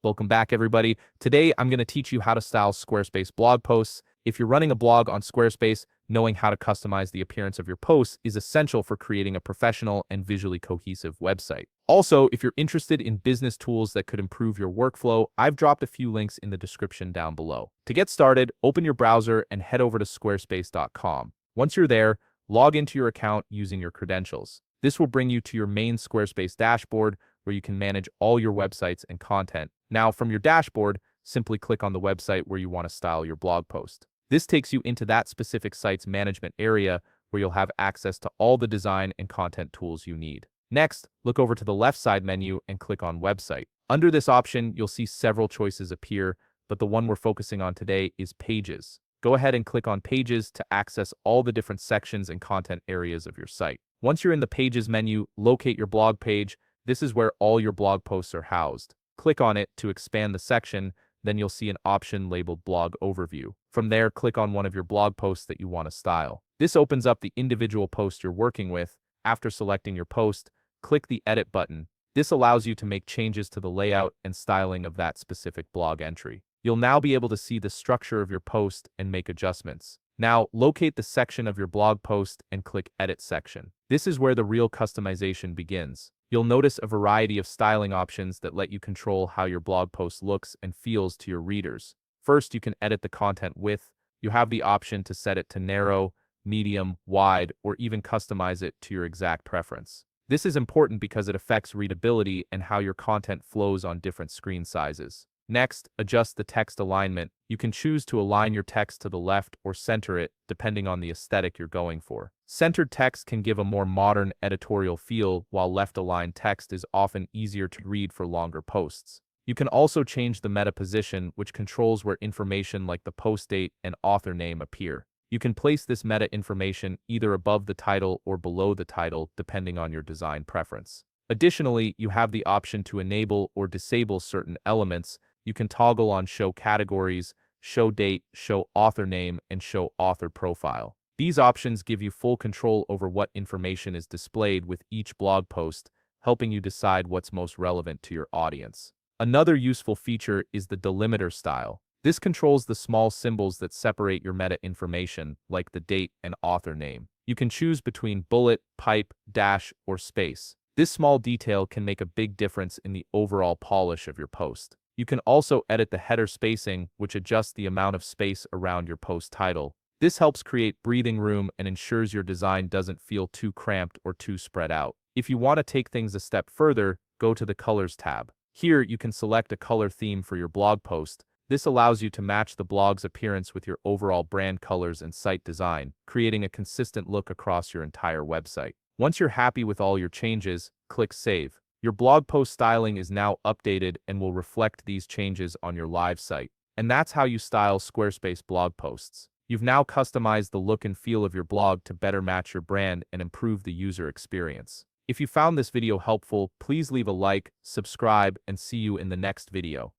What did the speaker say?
Welcome back, everybody. Today, I'm going to teach you how to style Squarespace blog posts. If you're running a blog on Squarespace, knowing how to customize the appearance of your posts is essential for creating a professional and visually cohesive website. Also, if you're interested in business tools that could improve your workflow, I've dropped a few links in the description down below. To get started, open your browser and head over to squarespace.com. Once you're there, log into your account using your credentials. This will bring you to your main Squarespace dashboard where you can manage all your websites and content. Now, from your dashboard, simply click on the website where you want to style your blog post. This takes you into that specific site's management area where you'll have access to all the design and content tools you need. Next, look over to the left side menu and click on Website. Under this option, you'll see several choices appear, but the one we're focusing on today is Pages. Go ahead and click on Pages to access all the different sections and content areas of your site. Once you're in the Pages menu, locate your blog page. This is where all your blog posts are housed. Click on it to expand the section, then you'll see an option labeled Blog Overview. From there, click on one of your blog posts that you want to style. This opens up the individual post you're working with. After selecting your post, click the Edit button. This allows you to make changes to the layout and styling of that specific blog entry. You'll now be able to see the structure of your post and make adjustments. Now, locate the section of your blog post and click Edit Section. This is where the real customization begins. You'll notice a variety of styling options that let you control how your blog post looks and feels to your readers. First, you can edit the content width. You have the option to set it to narrow, medium, wide, or even customize it to your exact preference. This is important because it affects readability and how your content flows on different screen sizes. Next, adjust the text alignment. You can choose to align your text to the left or center it, depending on the aesthetic you're going for. Centered text can give a more modern editorial feel, while left-aligned text is often easier to read for longer posts. You can also change the meta position, which controls where information like the post date and author name appear. You can place this meta information either above the title or below the title, depending on your design preference. Additionally, you have the option to enable or disable certain elements. You can toggle on Show Categories, Show Date, Show Author Name, and Show Author Profile. These options give you full control over what information is displayed with each blog post, helping you decide what's most relevant to your audience. Another useful feature is the delimiter style. This controls the small symbols that separate your meta information, like the date and author name. You can choose between bullet, pipe, dash, or space. This small detail can make a big difference in the overall polish of your post. You can also edit the header spacing, which adjusts the amount of space around your post title. This helps create breathing room and ensures your design doesn't feel too cramped or too spread out. If you want to take things a step further, go to the Colors tab. Here, you can select a color theme for your blog post. This allows you to match the blog's appearance with your overall brand colors and site design, creating a consistent look across your entire website. Once you're happy with all your changes, click Save. Your blog post styling is now updated and will reflect these changes on your live site. And that's how you style Squarespace blog posts. You've now customized the look and feel of your blog to better match your brand and improve the user experience. If you found this video helpful, please leave a like, subscribe, and see you in the next video.